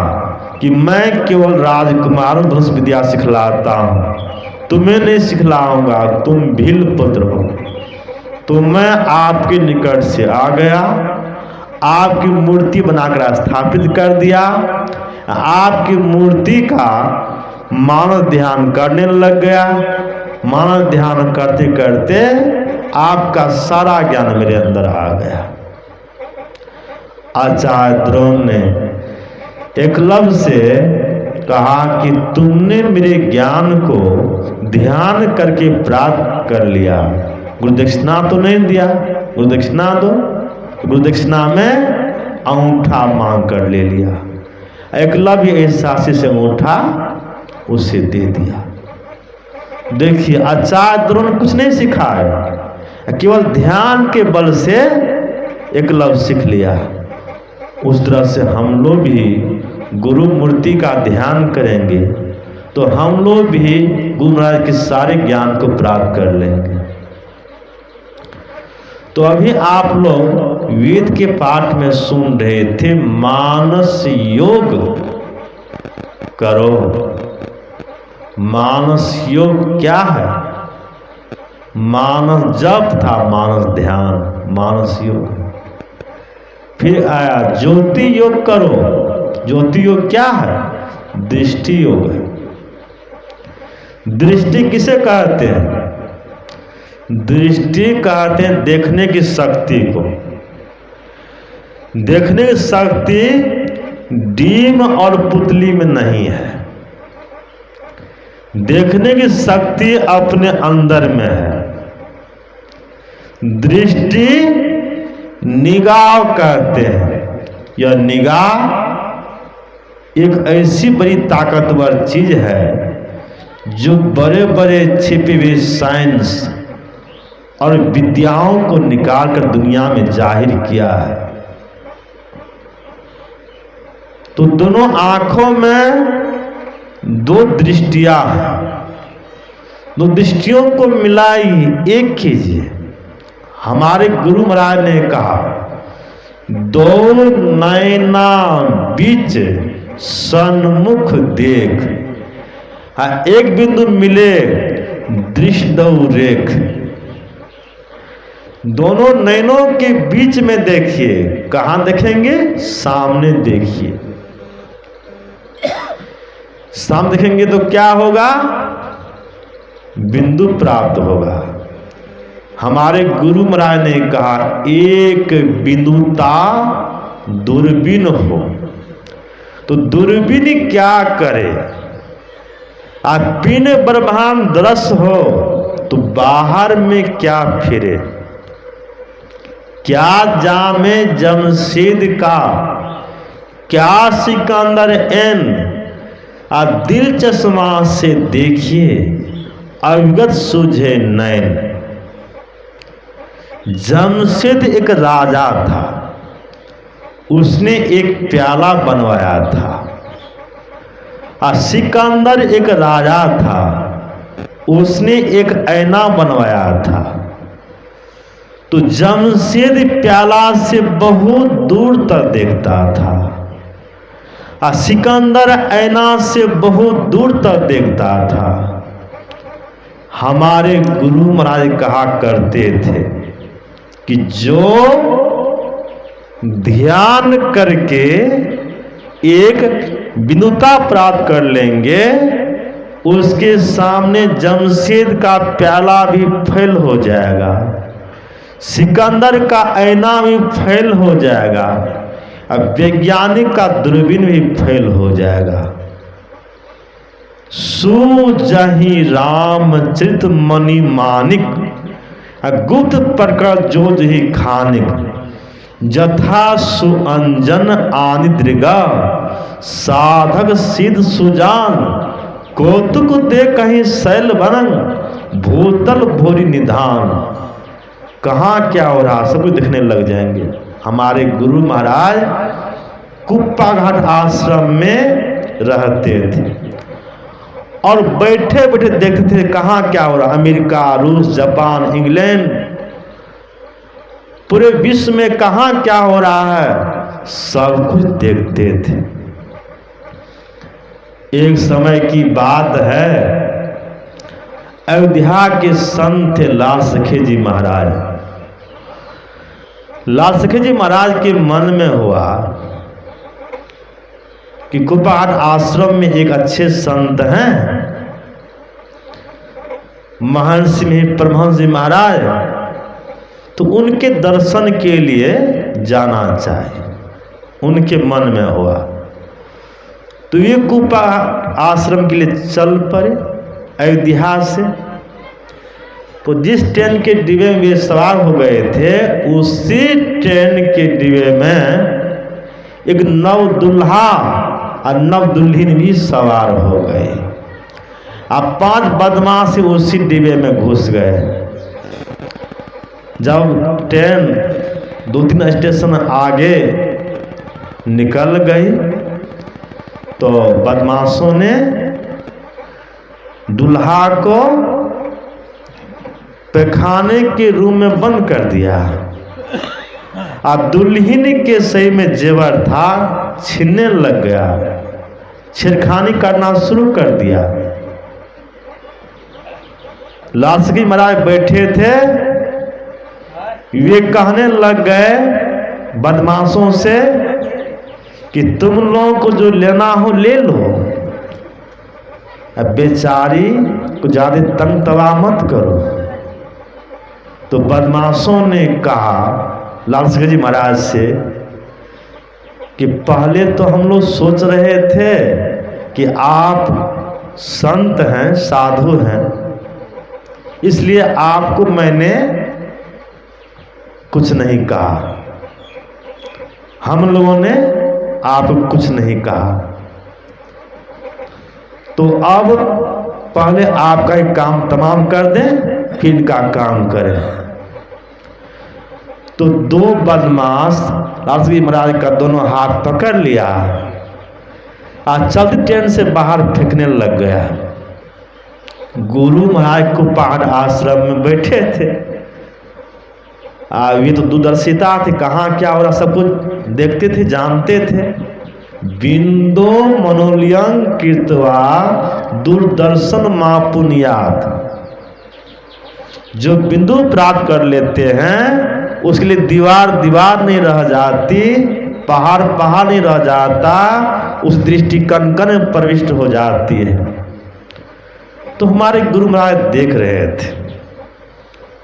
कि मैं केवल राजकुमारों धनुष विद्या सिखलाता हूं, तुम्हें नहीं सिखलाऊंगा, तुम भील पुत्र हो। तो मैं आपके निकट से आ गया, आपकी मूर्ति बनाकर स्थापित कर दिया। आपकी मूर्ति का मानव ध्यान करने लग गया। मानव ध्यान करते करते आपका सारा ज्ञान मेरे अंदर आ गया। आचार्य द्रोण ने एकलव्य से कहा कि तुमने मेरे ज्ञान को ध्यान करके प्राप्त कर लिया, गुरुदक्षिणा तो नहीं दिया, गुरुदक्षिणा दो। गुरुदक्षिणा में अंगूठा मांग कर ले लिया। एकलव्य इस शास्त्री से अंगूठा उसे दे दिया। देखिए आचार्य द्रोण कुछ नहीं सिखाया, केवल ध्यान के बल से एकलव्य सीख लिया। उस तरह से हम लोग भी गुरु मूर्ति का ध्यान करेंगे तो हम लोग भी गुरु महाराज के सारे ज्ञान को प्राप्त कर लेंगे। तो अभी आप लोग वेद के पाठ में सुन रहे थे मानस योग करो। मानस योग क्या है? मानस जप था, मानस ध्यान, मानस योग। फिर आया ज्योति योग करो। ज्योति योग क्या है? दृष्टि योग है। दृष्टि किसे कहते हैं? दृष्टि कहते हैं देखने की शक्ति को। देखने की शक्ति डीम और पुतली में नहीं है। देखने की शक्ति अपने अंदर में है। दृष्टि निगाह कहते हैं। यह निगाह एक ऐसी बड़ी ताकतवर चीज है जो बड़े बड़े छिपे हुए साइंस और विद्याओं को निकाल कर दुनिया में जाहिर किया है। तो दोनों आंखों में दो दृष्टियां हैं। दो दृष्टियों को मिलाई एक कीजिए। हमारे गुरु महाराज ने कहा दो नैना बीच सन्मुख देख, एक बिंदु मिले दृष्ट दो रेख। दोनों नैनों के बीच में देखिए। कहां देखेंगे? सामने देखिए। सामने देखेंगे तो क्या होगा? बिंदु प्राप्त होगा। हमारे गुरु महाराज ने कहा एक बिंदुता दूरबीन हो। तो दूरबीन क्या करे? आप बिन ब्रह्मांड दृश्य हो तो बाहर में क्या फिरे? क्या जामे जमशेद का, क्या सिकंदर एन। आप दिल चश्मा से देखिए अविगत सूझे नैन। जमशेद एक राजा था, उसने एक प्याला बनवाया था। और सिकंदर एक राजा था, उसने एक ऐना बनवाया था। तो जमशेद प्याला से बहुत दूर तक देखता था और सिकंदर ऐना से बहुत दूर तक देखता था। हमारे गुरु महाराज कहा करते थे कि जो ध्यान करके एक विनुता प्राप्त कर लेंगे उसके सामने जमशेद का प्याला भी फेल हो जाएगा, सिकंदर का ऐना भी फेल हो जाएगा, अब वैज्ञानिक का दूरबीन भी फेल हो जाएगा। सुजहि रामचरित मणि मानिक गुप्त प्रकट जो जही खानिक जथा सुअंजन आनिद्रिगा साधक सिद्ध सुजान कौतुक दे कहीं शैल बनंग भूतल भोरी निधान। कहाँ क्या हो रहा सब कुछ देखने लग जाएंगे। हमारे गुरु महाराज कुप्पा घाट आश्रम में रहते थे और बैठे बैठे देखते थे कहाँ क्या हो रहा। अमेरिका, रूस, जापान, इंग्लैंड, पूरे विश्व में कहाँ क्या हो रहा है सब कुछ देखते थे। एक समय की बात है, अयोध्या के संत थे लाल सखे जी महाराज। लाल सखे जी महाराज के मन में हुआ कि कुप्पा घाट आश्रम में एक अच्छे संत हैं महर्षि में परमहंस जी महाराज, तो उनके दर्शन के लिए जाना चाहिए। उनके मन में हुआ तो ये कुप्पा आश्रम के लिए चल पड़े अयोध्या से। तो जिस ट्रेन के डिब्बे में वे सवार हो गए थे उसी ट्रेन के डिब्बे में एक नव दुल्हा और नव दुल्हन भी सवार हो गए। अब 5 बदमाश उसी डिब्बे में घुस गए। जब ट्रेन 2-3 स्टेशन आगे निकल गई तो बदमाशों ने दुल्हा को पैखाने के रूम में बंद कर दिया और दुल्हन के सही में जेवर था छीनने लग गया, छेड़खानी करना शुरू कर दिया। लाल सखे महाराज बैठे थे, वे कहने लग गए बदमाशों से कि तुम लोगों को जो लेना हो ले लो, अब बेचारी को ज्यादा तंग तवा मत करो। तो बदमाशों ने कहा लाल सखे जी महाराज से कि पहले तो हम लोग सोच रहे थे कि आप संत हैं, साधु हैं, इसलिए आपको मैंने कुछ नहीं कहा, हम लोगों ने आपको कुछ नहीं कहा। तो अब पहले आपका एक काम तमाम कर दें फिर इनका काम करें। तो 2 बदमाश लाल सखे महाराज का दोनों हाथ पकड़ लिया और चलती ट्रेन से बाहर फेंकने लग गया। गुरु महाराज को पहाड़ आश्रम में बैठे थे, ये तो दूरदर्शिता थे, कहाँ क्या हो रहा सब कुछ देखते थे, जानते थे। बिंदो मनोलियं कृत्वा दूरदर्शन मापुनियात, जो बिंदु प्राप्त कर लेते हैं उसके लिए दीवार दीवार नहीं रह जाती, पहाड़ पहाड़ नहीं रह जाता, उस दृष्टि कण कण में प्रविष्ट हो जाती है। तो हमारे गुरु महाराज देख रहे थे।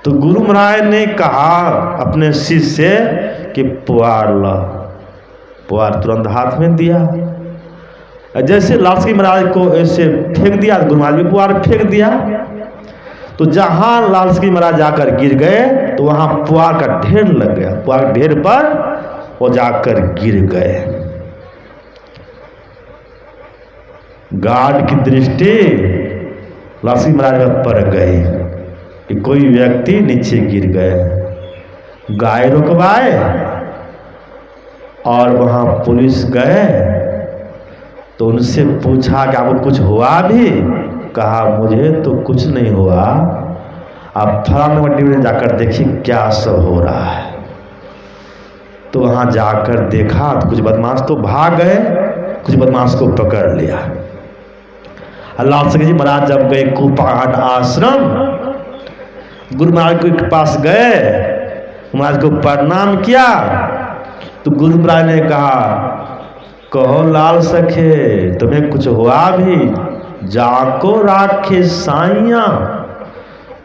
तो गुरु महाराज ने कहा अपने शिष्य से कि पुआर ला। पुआर तुरंत हाथ में दिया। जैसे लाल सखे महाराज को ऐसे फेंक दिया, गुरु महाराज भी पुआर फेंक दिया। तो जहां लाल सखे महाराज जाकर गिर गए तो वहां पुआर का ढेर लग गया। पुआर के ढेर पर वो जाकर गिर गए। गार्ड की दृष्टि लाल सखे महाराज पर पड़ गई कि कोई व्यक्ति नीचे गिर गए। गाय रुकवाए और वहां पुलिस गए तो उनसे पूछा कि आपको कुछ हुआ भी? कहा मुझे तो कुछ नहीं हुआ, आप फलाना मंडी में जाकर देखिए क्या सब हो रहा है। तो वहाँ जाकर देखा तो कुछ बदमाश तो भाग गए, कुछ बदमाश को पकड़ लिया। अल्लाह सके जी महाराज जब गए कुपाट आश्रम, गुरु महाराज के पास गए, महाराज को प्रणाम किया तो गुरु महाराज ने कहा, कहो लाल सखे तुम्हें कुछ हुआ भी? जाको राखे साइया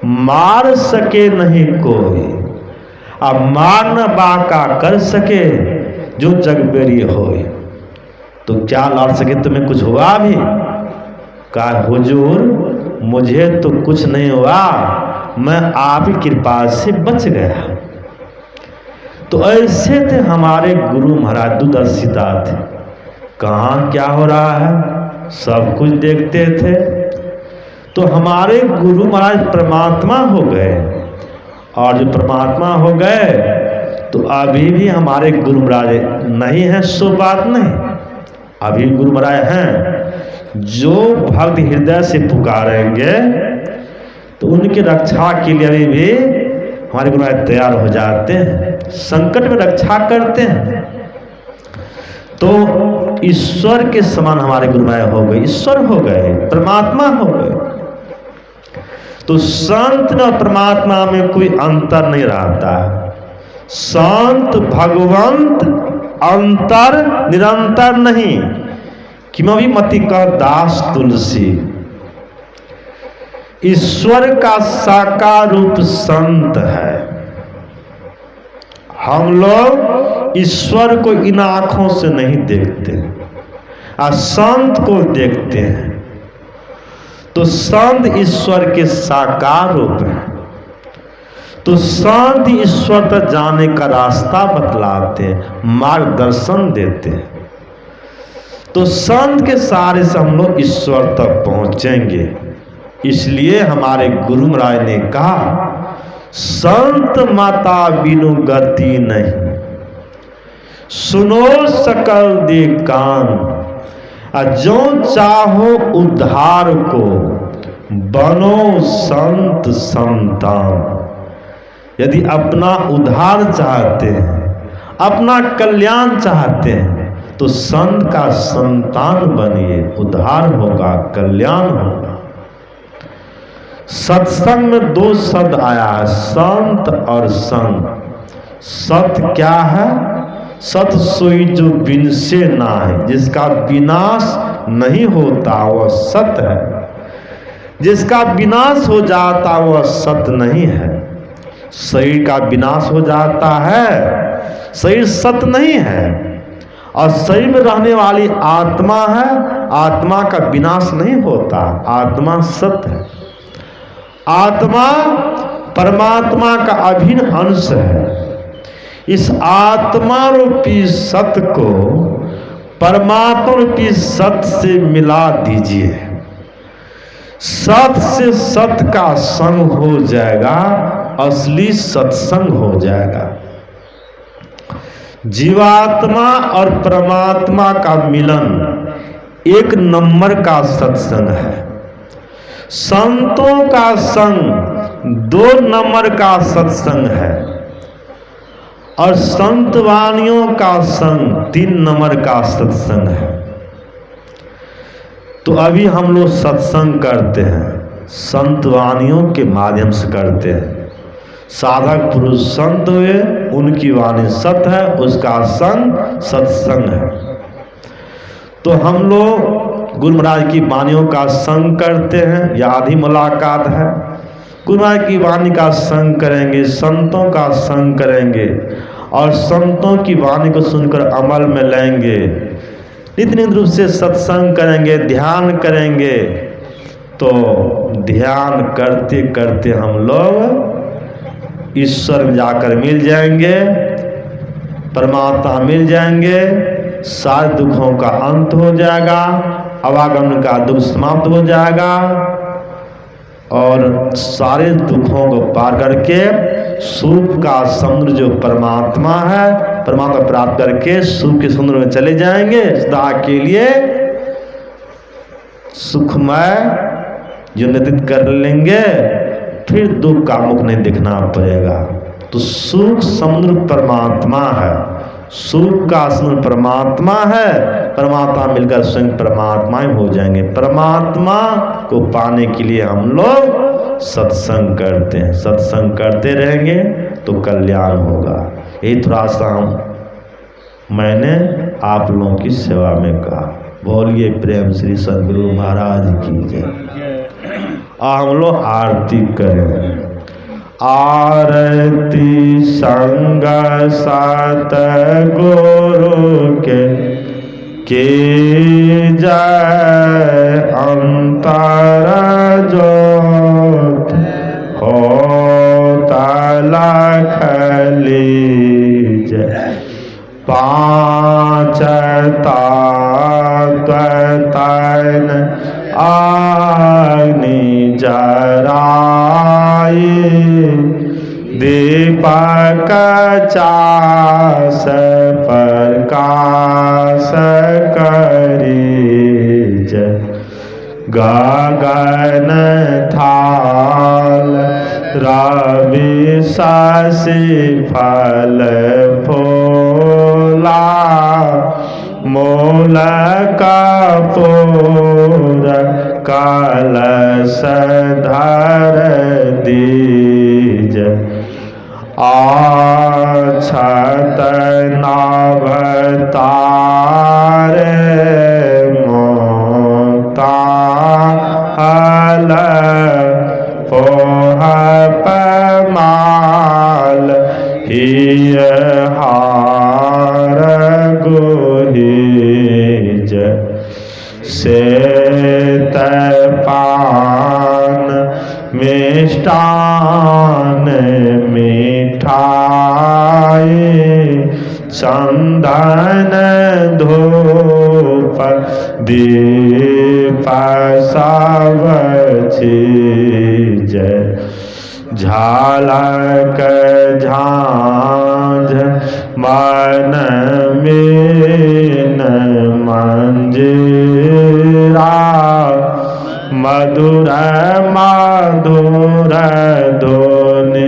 मार सके नहीं कोई, अब मार न बाका कर सके जो जग बेरी होए। तो क्या लाल सके तुम्हें कुछ हुआ भी? कहा हुजूर मुझे तो कुछ नहीं हुआ, मैं आपकी कृपा से बच गया। तो ऐसे थे हमारे गुरु महाराज, दूरदर्शिता थे, कहाँ क्या हो रहा है सब कुछ देखते थे। तो हमारे गुरु महाराज परमात्मा हो गए, और जो परमात्मा हो गए तो अभी भी हमारे गुरु महाराज नहीं है, सो बात नहीं, अभी गुरु महाराज हैं। जो भक्त हृदय से पुकारेंगे तो उनकी रक्षा के लिए अभी भी हमारे गुरु महाराज तैयार हो जाते हैं, संकट में रक्षा करते हैं। तो ईश्वर के समान हमारे गुरु महाराज हो गए, ईश्वर हो गए, परमात्मा हो गए। तो संत और परमात्मा में कोई अंतर नहीं रहता है। संत भगवंत अंतर निरंतर नहीं, किमभी मति का दास तुलसी। ईश्वर का साकार रूप संत है। हम लोग ईश्वर को इन आंखों से नहीं देखते, संत को देखते हैं। तो संत ईश्वर के साकार रूप है। तो संत ईश्वर तक जाने का रास्ता बतलाते हैं, मार्गदर्शन देते हैं। तो संत के सहारे से हम लोग ईश्वर तक पहुंचेंगे। इसलिए हमारे गुरु महाराज ने कहा, संत माता बिनु गति नहीं, सुनो सकल दे कान, जो चाहो उद्धार को बनो संत संतान। यदि अपना उद्धार चाहते हैं, अपना कल्याण चाहते हैं, तो संत का संतान बनिए, उद्धार होगा, कल्याण होगा। सत्संग में दो शब्द आया है, संत और संग। सत क्या है? सत सोई जो बिन से ना है, जिसका विनाश नहीं होता वह सत है, जिसका विनाश हो जाता वह सत नहीं है। शरीर का विनाश हो जाता है, शरीर सत नहीं है, और शरीर में रहने वाली आत्मा है, आत्मा का विनाश नहीं होता, आत्मा सत है। आत्मा परमात्मा का अभिन्न अंश है। इस आत्मा रूपी सत्य को परमात्मा रूपी सत्य से मिला दीजिए। सत्य से सत्य का संग हो जाएगा, असली सत्संग हो जाएगा। जीवात्मा और परमात्मा का मिलन एक नंबर का सत्संग है। संतों का संग 2 नंबर का सत्संग है, और संत वाणियों का संग 3 नंबर का सत्संग है। तो अभी हम लोग सत्संग करते हैं, संत वाणियों के माध्यम से करते हैं। साधक पुरुष संत हुए, उनकी वाणी सत है, उसका संग सत्संग है। तो हम लोग गुरु महाराज की वाणियों का संग करते हैं, या आधी मुलाकात है। गुरु महाराज की वाणी का संग करेंगे, संतों का संग करेंगे, और संतों की वाणी को सुनकर अमल में लेंगे। नित्य रूप से सत्संग करेंगे, ध्यान करेंगे। तो ध्यान करते करते हम लोग ईश्वर में जाकर मिल जाएंगे, परमात्मा मिल जाएंगे। सारे दुखों का अंत हो जाएगा, आवागमन का दुख समाप्त हो जाएगा, और सारे दुखों को पार करके सुख का समुद्र जो परमात्मा है, परमात्मा प्राप्त करके सुख के समुद्र में चले जाएंगे। सदा के लिए सुखमय जो व्यतीत कर लेंगे, फिर दुख का मुख नहीं दिखना पड़ेगा। तो सुख समुद्र परमात्मा है, सुख का समुद्र परमात्मा है। परमात्मा मिलकर स्वयं परमात्मा ही हो जाएंगे। परमात्मा को पाने के लिए हम लोग सत्संग करते हैं, सत्संग करते रहेंगे तो कल्याण होगा। यही थोड़ा सा मैंने आप लोगों की सेवा में कहा। बोलिए प्रेम श्री सद्गुरु महाराज की जय। हम लोग आरती करें। आरती संग सत गुरु के जय। अंतर जोत होता लख लीजय। पांच तत्व तन अग्नि जराए। दीपक चास प्रकाश करी जय। गगन थाल रवि शशि फल फूला। मूल कपूर कलश धर दीज। अक्षत नभ तारे मोता हल। पोह पमाल हिय हार गुहिज। श्वेत पान मिष्टान मिठाई। चंदन धूप दीप सब चीज। झालक झांझ मन मीन मंजीरा। मधुर मधुर धुनि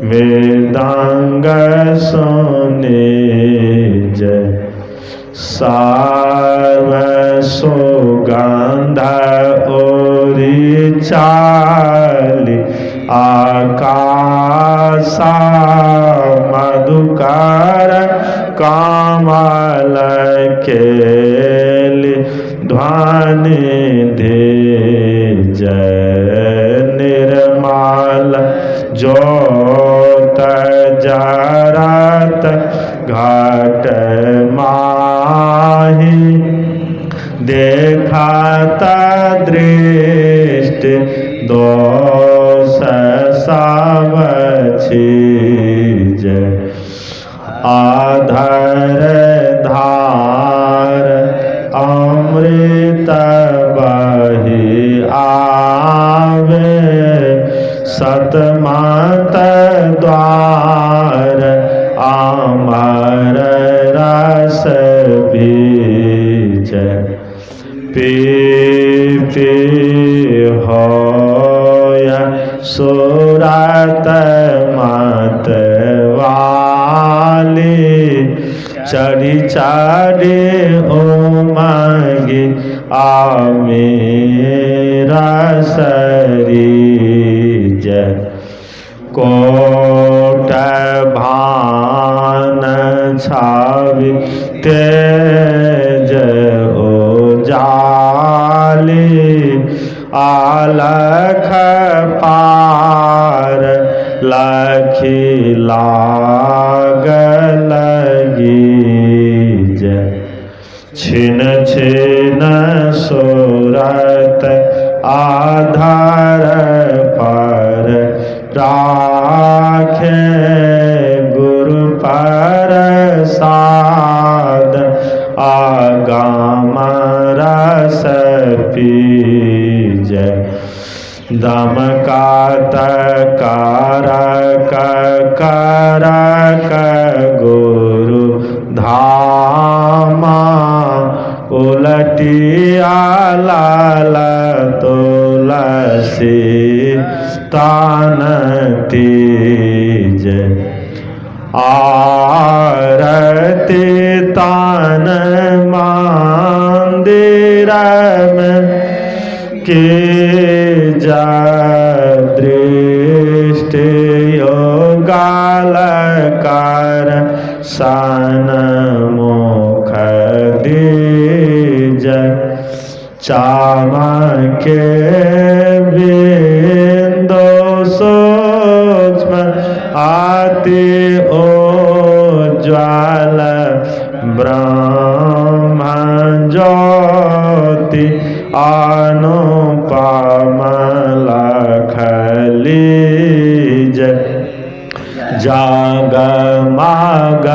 मृदंग सुनि जय। सर्व सुगंध ओरि चाली। आकाशा मधुकर कमल केली। ध्वनि दे जय। निर्मल ज्योत जरत घट माही। देखत दृष्टि दोष सब चीज। आधर धार अमृत बही आवे। सतमत द्वार अमर रस बीज। पी पी होय सुरत मत वाली। चढ़ी चढ़ी उमंगी आमेरा शरीज। कोट भान छवि तेज उजाली। आलख पार लखी लाग लगी जय। छिन छिन सूरत आधार पर राखे। गुरु प्रसाद आगम रस पीज। दमकात कारक करक गुरु धामा। उलटिया लाल तुलसी तान तेज आरती तान मंदिर में के जा दृष्टि योगालकार सन मुख दीज चामके बिंदु सूक्ष्म अति उज्ज्वल ब्रह्म ज्योति अनुपम लख लीज जगमग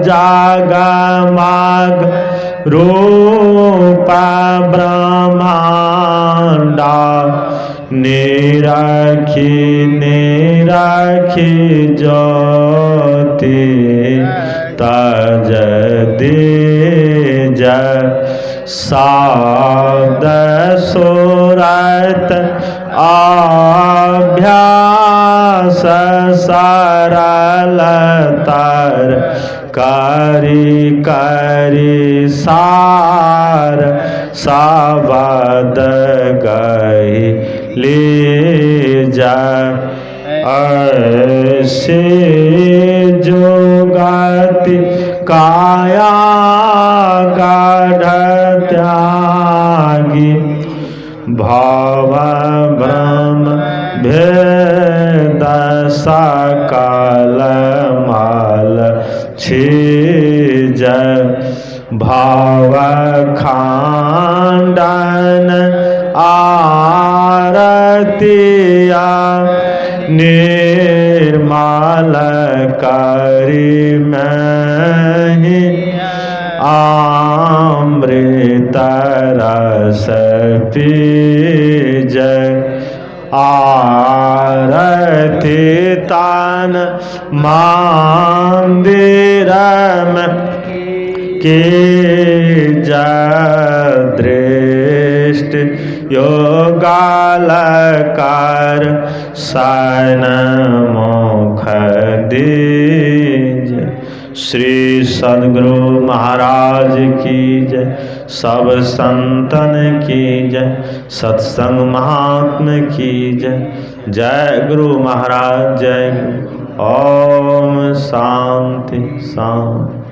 जगमग रूप ब्रह्मांडा निरखी निरखी ज्योति तज दीज शब्द सूरत अभ्यास सरलतर करी करी सार शब्द गई लीज ऐसे जोगति काया गढ़ त्यागी भाव ब्रह्म भेद सकल माल छीज भाव खांडन आरतिया निर्मल करी मही अमृत रस पीज आरती तान मंदिर में के जा दृष्टि योगालकार सन मुख दीज। श्री सद्गुरु महाराज की जय, सब संतन की जय, सत्संग महात्मा की जय। जय गुरु महाराज, जय गुरु। ओम शांति शांति।